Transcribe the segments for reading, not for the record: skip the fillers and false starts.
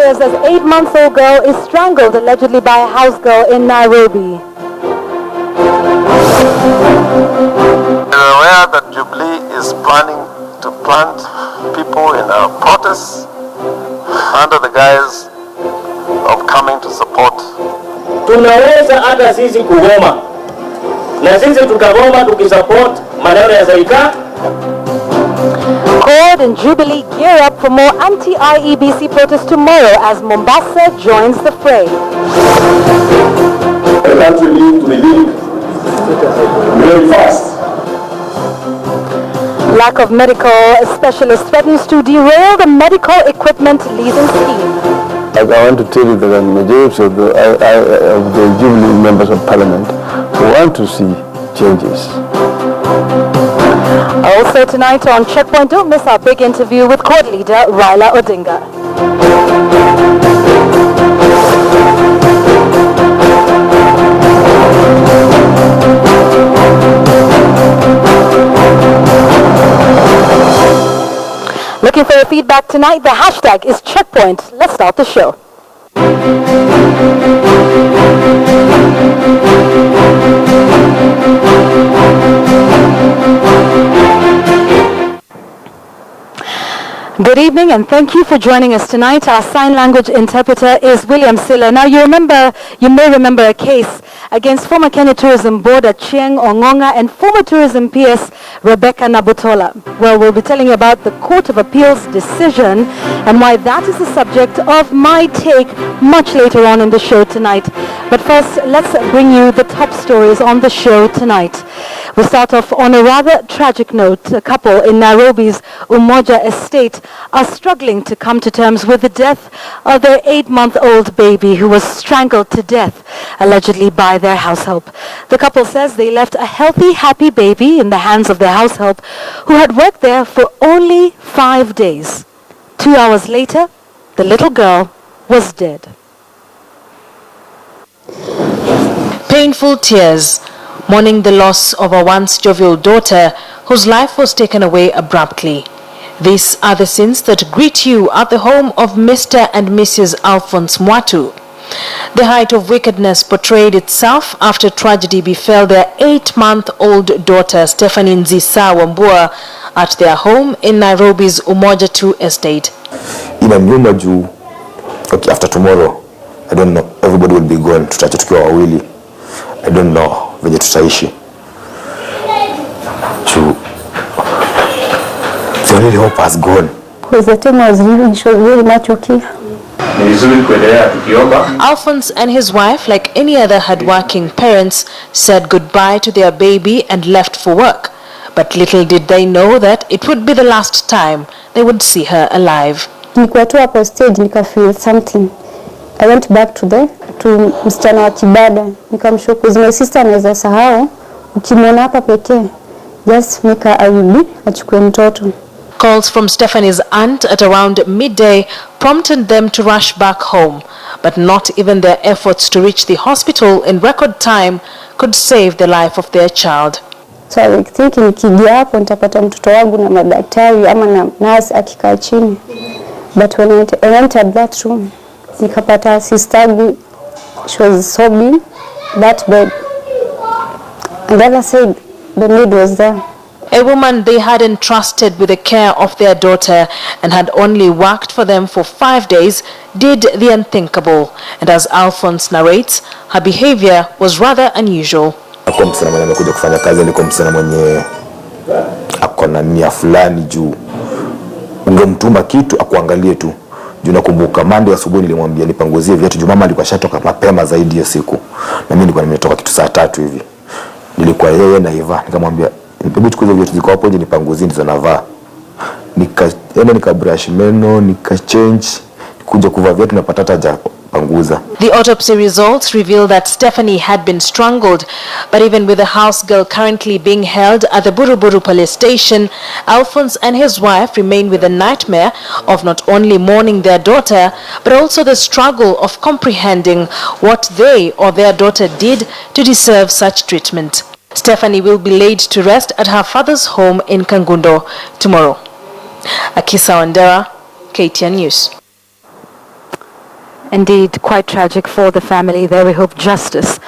tears as 8-month-old girl is strangled allegedly by a house girl in Nairobi. We're aware that Jubilee is planning to plant people in a protest under the guise of coming to support. Tunaweza hata sisi kugoma na sisi tukagoma tukisupport maneno ya serikali. CORD and Jubilee gear up for more anti-IEBC protests tomorrow as Mombasa joins the fray. The country needs to be lead very fast. Lack of medical specialists threatens to derail the medical equipment leasing scheme. I want to tell you that the majority of the Jubilee members of Parliament want to see changes. Also tonight on Checkpoint, don't miss our big interview with CORD leader Raila Odinga. Looking for your feedback tonight? The hashtag is Checkpoint. Let's start the show. Good evening and thank you for joining us tonight. Our sign language interpreter is William Silla. Now you may remember a case against former Kenya Tourism Board Chieng Ongonga and former Tourism PS Rebecca Nabutola. Well, we'll be telling you about the Court of Appeal's decision and why that is the subject of my take much later on in the show tonight. But first, let's bring you the top stories on the show tonight. We'll start off on a rather tragic note. A couple in Nairobi's Umoja estate are struggling to come to terms with the death of their 8-month-old baby who was strangled to death, allegedly by their house help. The couple says they left a healthy, happy baby in the hands of their house help who had worked there for only 5 days. 2 hours later, the little girl was dead. Painful tears, mourning the loss of a once jovial daughter whose life was taken away abruptly. These are the scenes that greet you at the home of Mr. and Mrs. Alphonse Mwatu. The height of wickedness portrayed itself after tragedy befell their 8-month-old daughter Stephanie Nzisa Wambua at their home in Nairobi's Umoja 2 estate. Okay, after tomorrow, I don't know, everybody will be gone. Tutache tukiwa wawili. I don't know venye tutaishi. The really hope has gone. Because the time I was leaving, she was very much okay. Alphonse and his wife, like any other hardworking parents, said goodbye to their baby and left for work. But little did they know that it would be the last time they would see her alive. Nilikuwa tu hapo stage nika feel something. I went back to msichana wa kibada. Nikamshuku my sister anaweza sahau ukimwona hapa pekee. Just make her arudi achukue mtoto. Calls from Stephanie's aunt at around midday prompted them to rush back home, but not even their efforts to reach the hospital in record time could save the life of their child. So I was thinking nikija hapo nitapata mtoto wangu na madaktari ama na nurse akikaa chini. But when I entered that room, nikapata sister, she was sobbing that bed. And then I said the maid was there. A woman they had entrusted with the care of their daughter and had only worked for them for 5 days did the unthinkable. And as Alphonse narrates, her behavior was rather unusual. Kwa msana mwenye amekuja kufanya kazi ni kwa msana mwenye akona nia fulani juu. Ungemtuma kitu akuangalie tu. Juu nakumbuka Monday asubuhi nilimwambia nipanguzie viatu juu mama alikuwa shatoka mapema zaidi hiyo siku. Na mimi nilikuwa nimetoka kitu saa 3 hivi. Nilikuwa yeye na Eva nikamwambia hebu chukua viatu ziko hapo nje nipanguzie ndizo navaa. Nika brush meno, nika change, kuja kuvaa viatu na patata haja panguza. The autopsy results reveal that Stephanie had been strangled, but even with the house girl currently being held at the Buruburu police station, Alphonse and his wife remain with the nightmare of not only mourning their daughter, but also the struggle of comprehending what they or their daughter did to deserve such treatment. Stephanie will be laid to rest at her father's home in Kangundo tomorrow. Akisa Wandera, KTN News. Indeed, quite tragic for the family there. We hope justice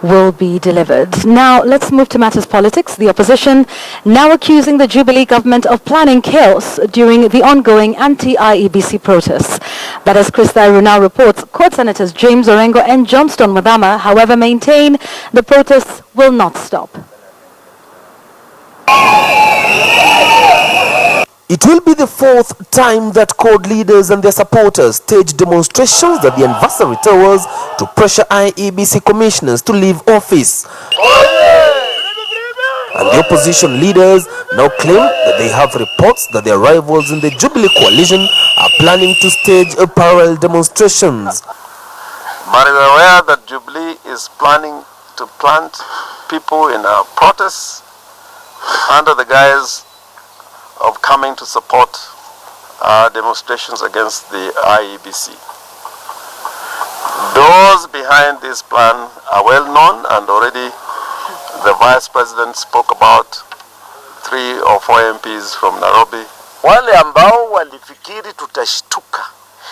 will be delivered. Now, let's move to matters politics. The opposition now accusing the Jubilee government of planning chaos during the ongoing anti-IEBC protests. But as Chris Thairu now reports, Court Senators James Orengo and Johnston Madama, however, maintain the protests will not stop. It will be the fourth time that CORD leaders and their supporters staged demonstrations at the anniversary towers to pressure IEBC commissioners to leave office. And the opposition leaders now claim that they have reports that their rivals in the Jubilee coalition are planning to stage a parallel demonstrations. But we are aware that Jubilee is planning to plant people in a protest under the guise of coming to support demonstrations against the IEBC. Those behind this plan are well known, and already the Vice President spoke about 3 or 4 MPs from Nairobi. Wale ambao walifikiri tutashtuka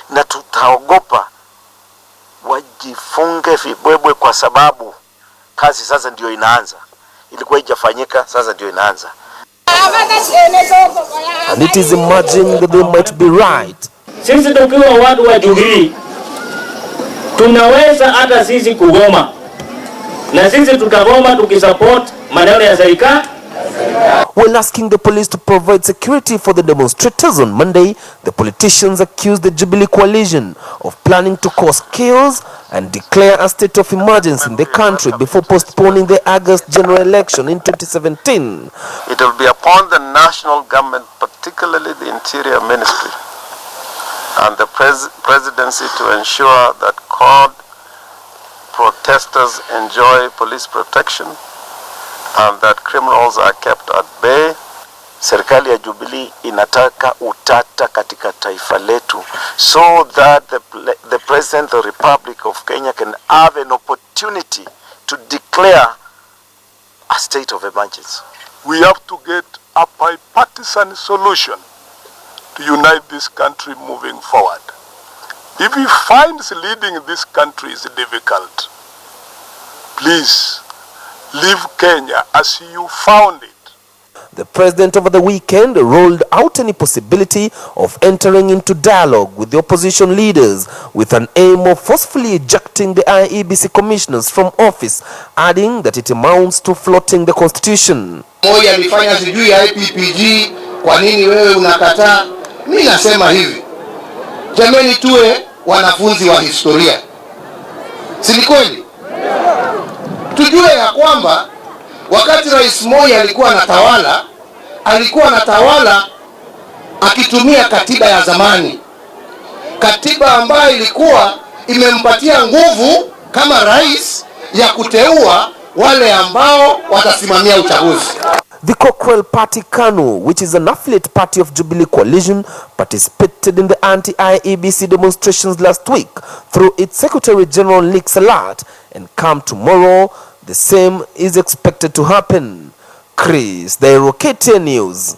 na tutaogopa wajifunge vibwebwe, kwa sababu kazi sasa ndio inaanza. Ilikuwa haijafanyika, sasa ndio inaanza. And it is emerging that they might be right. Sisi tukiwa watu wa Jubilee tunaweza hata sisi kugoma, na sisi tutagoma tukisupport maneno ya serikali. When asking the police to provide security for the demonstrators on Monday, the politicians accused the Jubilee coalition of planning to cause chaos and declare a state of emergency in the country before postponing the August general election in 2017. It will be upon the national government, particularly the Interior Ministry and the presidency, to ensure that CORD protesters enjoy police protection and that criminals are kept at bay. Serikali ya Jubilee inataka utata katika taifa letu, so that the President of the Republic of Kenya can have an opportunity to declare a state of emergency. We have to get a bipartisan solution to unite this country moving forward. If he finds leading this country is difficult, please leave Kenya as you found it. The president over the weekend rolled out any possibility of entering into dialogue with the opposition leaders with an aim of forcefully ejecting the IEBC commissioners from office, adding that it amounts to flouting the constitution. Moja alifanya sijui ya IPPG, kwa nini wewe unakataa? Mimi nasema hivi, jameni, tuwe wanafunzi wa historia, si ni kweli? Tujue ya kwamba wakati Rais Moi alikuwa anatawala akitumia katiba ya zamani, katiba ambayo ilikuwa imempatia nguvu kama rais ya kuteua wale ambao watasimamia uchaguzi. The Cockrell Party KANU, which is an affiliate party of Jubilee Coalition, participated in the anti-IEBC demonstrations last week through its Secretary General Nick Salat, and come tomorrow, the same is expected to happen. Chris, the KTN News.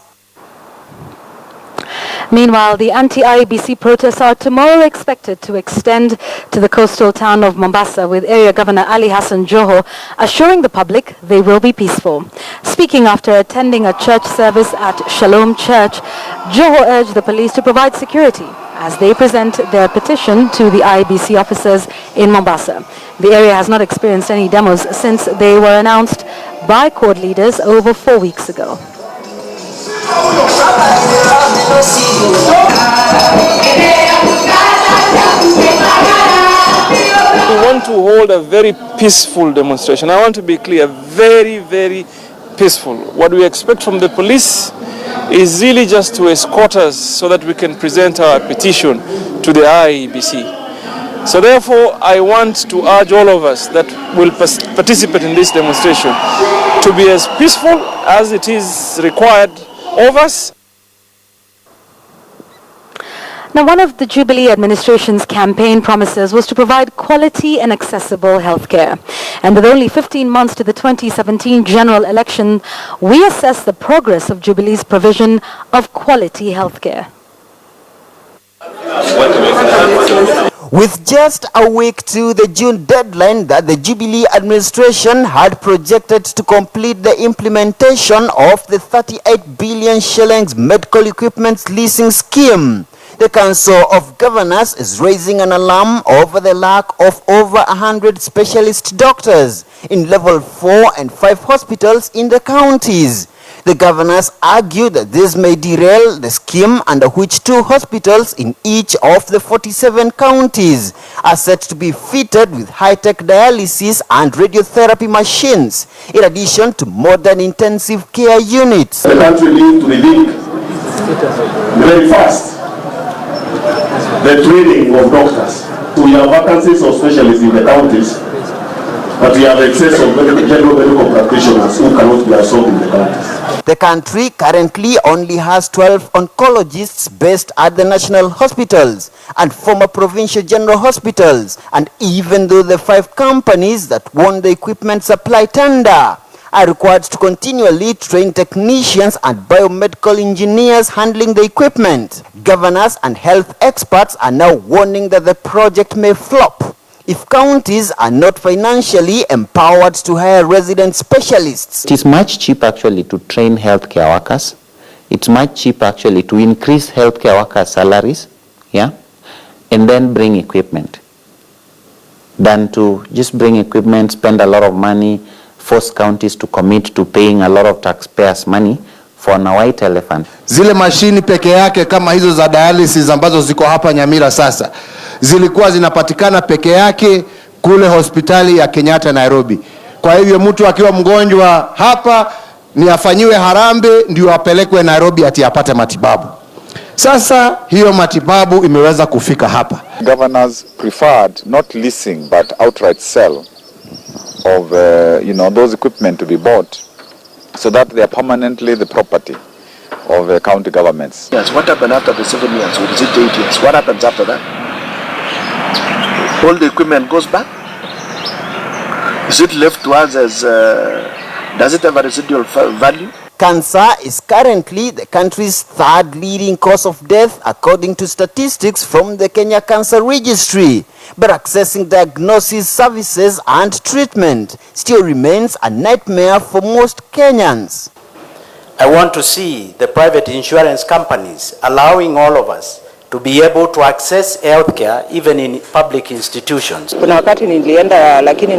Meanwhile, the anti-IEBC protests are tomorrow expected to extend to the coastal town of Mombasa, with Area Governor Ali Hassan Joho assuring the public they will be peaceful. Speaking after attending a church service at Shalom Church, Joho urged the police to provide security as they present their petition to the IEBC officers in Mombasa. The area has not experienced any demos since they were announced by CORD leaders over 4 weeks ago. We want to hold a very peaceful demonstration. I want to be clear, very, very peaceful. What we expect from the police is really just to escort us so that we can present our petition to the IEBC. So therefore, I want to urge all of us that will participate in this demonstration to be as peaceful as it is required of us. Now, one of the Jubilee administration's campaign promises was to provide quality and accessible healthcare. And with only 15 months to the 2017 general election, we assess the progress of Jubilee's provision of quality healthcare. With just a week to the June deadline that the Jubilee administration had projected to complete the implementation of the 38 billion shillings medical equipment leasing scheme, the Council of Governors is raising an alarm over the lack of over 100 specialist doctors in level 4 and 5 hospitals in the counties. The governors argue that this may derail the scheme under which 2 hospitals in each of the 47 counties are set to be fitted with high-tech dialysis and radiotherapy machines, in addition to modern intensive care units. The country needs to rethink very fast the training of doctors. So we have vacancies of specialists in the counties, but we have excess of general medical practitioners who cannot be absorbed in the counties. The country currently only has 12 oncologists based at the national hospitals and former provincial general hospitals, and even though the 5 companies that won the equipment supply tender are required to continually train technicians and biomedical engineers handling the equipment, governors and health experts are now warning that the project may flop if counties are not financially empowered to hire resident specialists. It is much cheaper actually to train healthcare workers. It's much cheaper actually to increase healthcare workers' salaries, yeah, and then bring equipment, than to just bring equipment, spend a lot of money, force counties to commit to paying a lot of taxpayers' money for a white elephant. Zile mashini peke yake kama hizo za dialysis ambazo ziko hapa Nyamira sasa, zilikuwa zinapatikana peke yake kule hospitali ya Kenyatta Nairobi. Kwa hivyo mtu akiwa mgonjwa hapa ni afanyiwe harambe ndio apelekwe Nairobi ati apate matibabu. Sasa hiyo matibabu imeweza kufika hapa. Governors preferred not leasing but outright sell of those equipment to be bought so that they are permanently the property of county governments. Yes, what happened after the 7 years or is it 8 years? What happens after that? All the equipment goes back? Is it left to us as, does it have a residual value? Cancer is currently the country's 3rd leading cause of death according to statistics from the Kenya Cancer Registry. But accessing diagnosis services and treatment still remains a nightmare for most Kenyans. I want to see the private insurance companies allowing all of us to be able to access healthcare even in public institutions. Kuna wakati nilienda lakini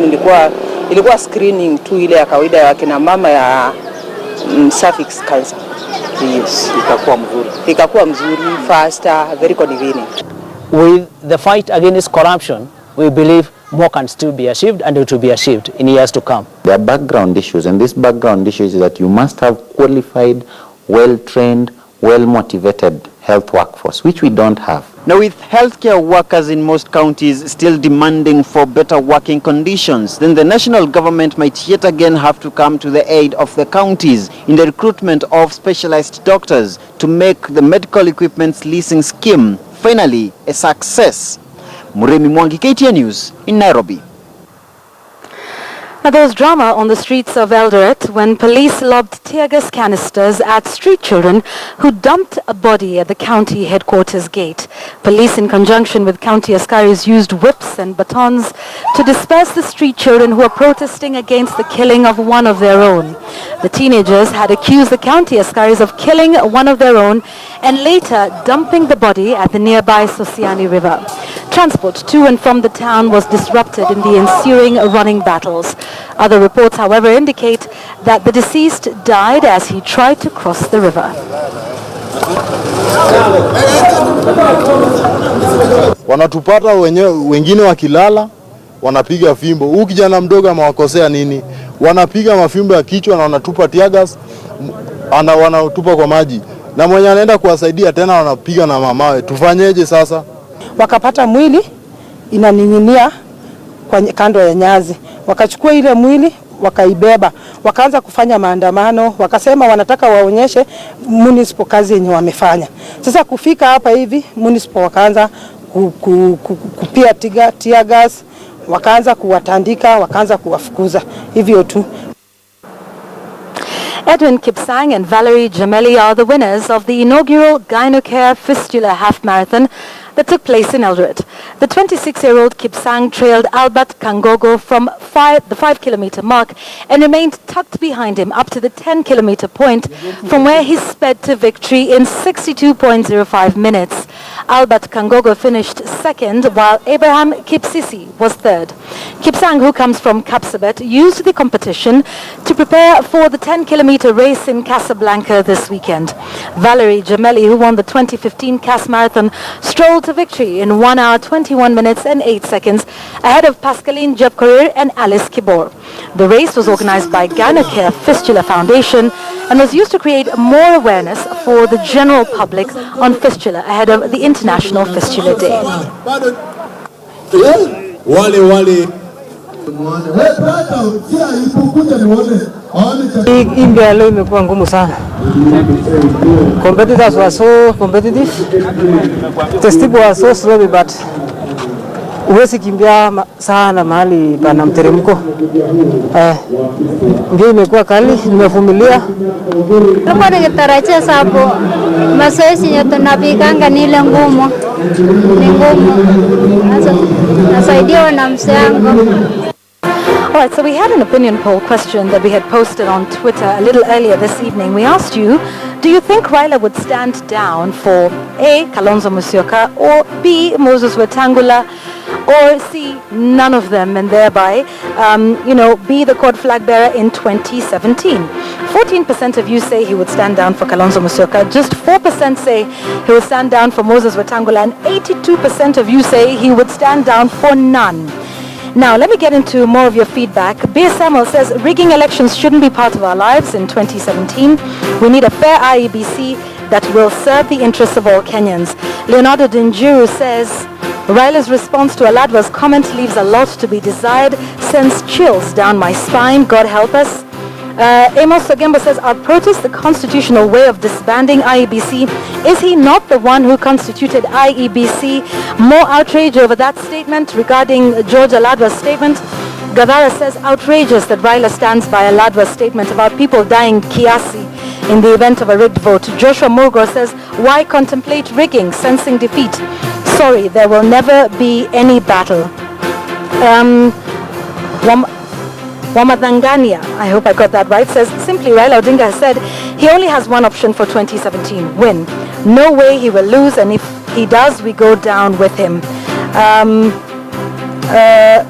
ilikuwa screening tu ile ya kawaida ya kina mama ya cervix cancer. Yes, ikakuwa mzuri, faster, very convenient. With the fight against corruption, we believe more can still be achieved and it will be achieved in years to come. There are background issues, and this background issue is that you must have qualified, well-trained, well-motivated health workforce, which we don't have. Now, with healthcare workers in most counties still demanding for better working conditions, then the national government might yet again have to come to the aid of the counties in the recruitment of specialized doctors to make the medical equipment leasing scheme finally a success. Muremi Mwangi, KTN News in Nairobi. Now, there was drama on the streets of Eldoret when police lobbed tear gas canisters at street children who dumped a body at the county headquarters gate. Police, in conjunction with county askaris, used whips and batons to disperse the street children who were protesting against the killing of one of their own. The teenagers had accused the county askaris of killing one of their own and later dumping the body at the nearby Sosiani River. Transport to and from the town was disrupted in the ensuing running battles. Other reports, however, indicate that the deceased died as he tried to cross the river. Wanatupata wengine wakilala, wanapiga fimbo. Huyu kijana mdogo amewakosea nini? Wanapiga mafimbo ya kichwa na wanatupa tear gas, wanatupa kwa maji. Na mwenye anaenda kuwasaidia tena wanapiga na mamawe. Tufanyeje sasa? Wakapata mwili inaning'inia kwa kando ya nyazi. Wakachukua ile mwili wakaibeba, wakaanza kufanya maandamano, wakasema wanataka waonyeshe municipal kazi yenye wamefanya. Sasa kufika hapa hivi municipal wakaanza kupia tear gas, wakaanza kuwatandika, wakaanza kuwafukuza. Hivyo tu. Edwin Kipsang and Valerie Jameli are the winners of the inaugural Gynocare Fistula Half Marathon that took place in Eldoret. The 26-year-old Kipsang trailed Albert Kangogo from the 5-kilometer mark and remained tucked behind him up to the 10-kilometer point, from where he sped to victory in 62.05 minutes. Albert Kangogo finished second, while Abraham Kipsisi was third. Kipsang, who comes from Kapsabet, used the competition to prepare for the 10-kilometer race in Casablanca this weekend. Valerie Gemelli, who won the 2015 Cas Marathon, strolled to victory in 1 hour, 21 minutes and 8 seconds, ahead of Pascaline Jebkorir and Alice Kibor. The race was organized by Gynecare Fistula Foundation and was used to create more awareness for the general public on fistula ahead of the International Fistula Day. India leo imekuwa ngumu sana. Competitors were so competitive. The steep was so slow, but huwezi kimbia sana mahali pana mteremko. Ndio imekuwa kali, nimevumilia. Tulikuwa tukitarajia sababu mazoezi yetu tunapiganga ni ile ngumu. Ni ngumu. Nasaidiwa na msango. All right, so we had an opinion poll question that we had posted on Twitter a little earlier this evening. We asked you, do you think Raila would stand down for A, Kalonzo Musyoka, or B, Moses Wetangula, or C, none of them, and thereby, be the court flag bearer in 2017? 14% of you say he would stand down for Kalonzo Musyoka. Just 4% say he would stand down for Moses Wetangula, and 82% of you say he would stand down for none. Now, let me get into more of your feedback. Beer Samuel says rigging elections shouldn't be part of our lives in 2017. We need a fair IEBC that will serve the interests of all Kenyans. Leonardo Dinjuru says Raila's response to Aladwa's comment leaves a lot to be desired, sends chills down my spine. God help us. Amos Sogembo says, our protest the constitutional way of disbanding IEBC. Is he not the one who constituted IEBC? More outrage over that statement regarding George Aladwa's statement. Gavara says, outrageous that Raila stands by Aladwa's statement about people dying kiasi in the event of a rigged vote. Joshua Murgo says, why contemplate rigging, sensing defeat? Sorry, there will never be any battle. Wamadhangania, I hope I got that right, says, simply Raila Odinga has said he only has one option for 2017, win. No way he will lose, and if he does, we go down with him.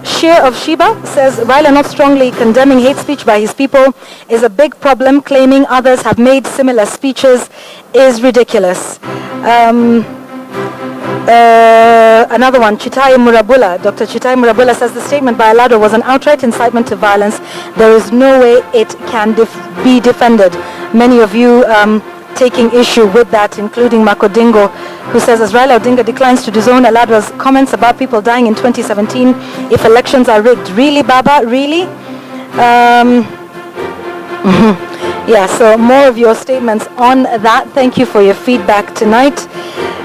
Shir of Sheba says, Raila not strongly condemning hate speech by his people is a big problem. Claiming others have made similar speeches is ridiculous. Another one, Chitai Murabula. Dr. Chitai Murabula says the statement by Alado was an outright incitement to violence. There is no way it can be defended. Many of you taking issue with that, including Makodingo, who says, as Raila Odinga declines to disown Alado's comments about people dying in 2017 if elections are rigged. Really, Baba? Really? Yeah, so more of your statements on that. Thank you for your feedback tonight.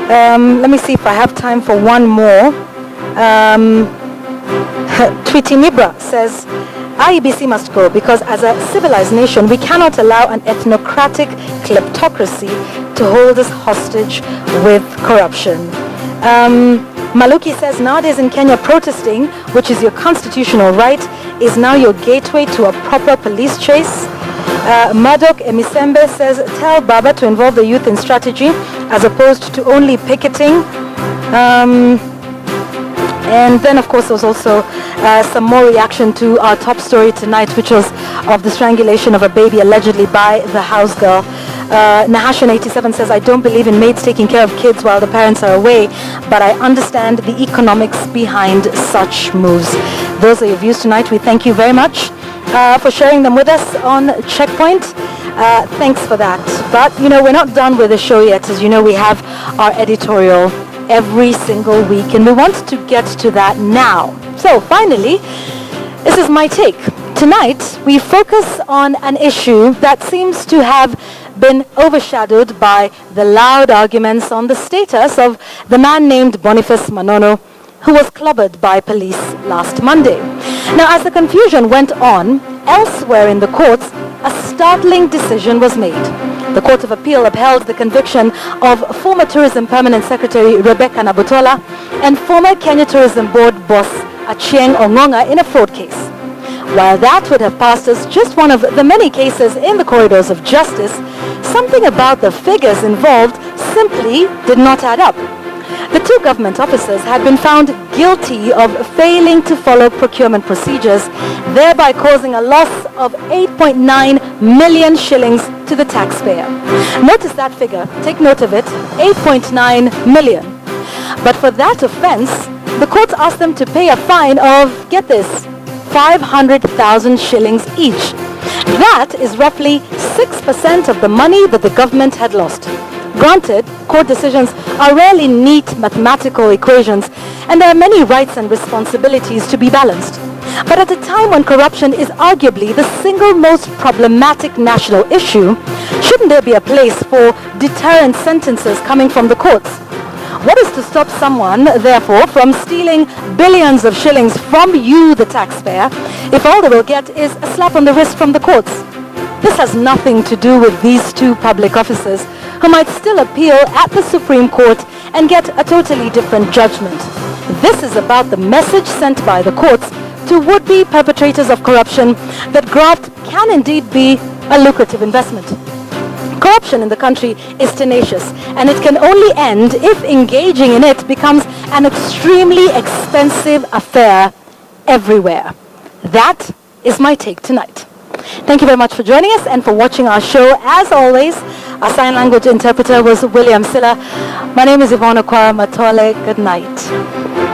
Let me see if I have time for one more. Tweety Nibra says, IEBC must go because as a civilized nation, we cannot allow an ethnocratic kleptocracy to hold us hostage with corruption. Maluki says, nowadays in Kenya, protesting, which is your constitutional right, is now your gateway to a proper police chase. Madok Emisembe says, tell Baba to involve the youth in strategy as opposed to only picketing. And then, of course, there was also some more reaction to our top story tonight, which was of the strangulation of a baby allegedly by the house girl. Nahashan87 says, I don't believe in maids taking care of kids while the parents are away, but I understand the economics behind such moves. Those are your views tonight. We thank you very much for sharing them with us on Checkpoint. Thanks for that. But, we're not done with the show yet. As you know, we have our editorial every single week, and we want to get to that now. So, finally, this is my take. Tonight, we focus on an issue that seems to have been overshadowed by the loud arguments on the status of the man named Boniface Manono, who was clobbered by police last Monday. Now, as the confusion went on, elsewhere in the courts, a startling decision was made. The Court of Appeal upheld the conviction of former Tourism Permanent Secretary Rebecca Nabutola and former Kenya Tourism Board boss Achieng Ongonga in a fraud case. While that would have passed as just one of the many cases in the corridors of justice, something about the figures involved simply did not add up. The two government officers had been found guilty of failing to follow procurement procedures, thereby causing a loss of 8.9 million shillings to the taxpayer. Notice that figure, take note of it, 8.9 million. But for that offense, the court asked them to pay a fine of, get this, 500,000 shillings each. That is roughly 6% of the money that the government had lost. Granted, court decisions are rarely neat mathematical equations, and there are many rights and responsibilities to be balanced. But at a time when corruption is arguably the single most problematic national issue, shouldn't there be a place for deterrent sentences coming from the courts? What is to stop someone, therefore, from stealing billions of shillings from you, the taxpayer, if all they will get is a slap on the wrist from the courts? This has nothing to do with these two public officers who might still appeal at the Supreme Court and get a totally different judgment. This is about the message sent by the courts to would-be perpetrators of corruption that graft can indeed be a lucrative investment. Corruption in the country is tenacious, and it can only end if engaging in it becomes an extremely expensive affair everywhere. That is my take tonight. Thank you very much for joining us and for watching our show. As always, our sign language interpreter was William Silla. My name is Yvonne Okwara Matole. Good night.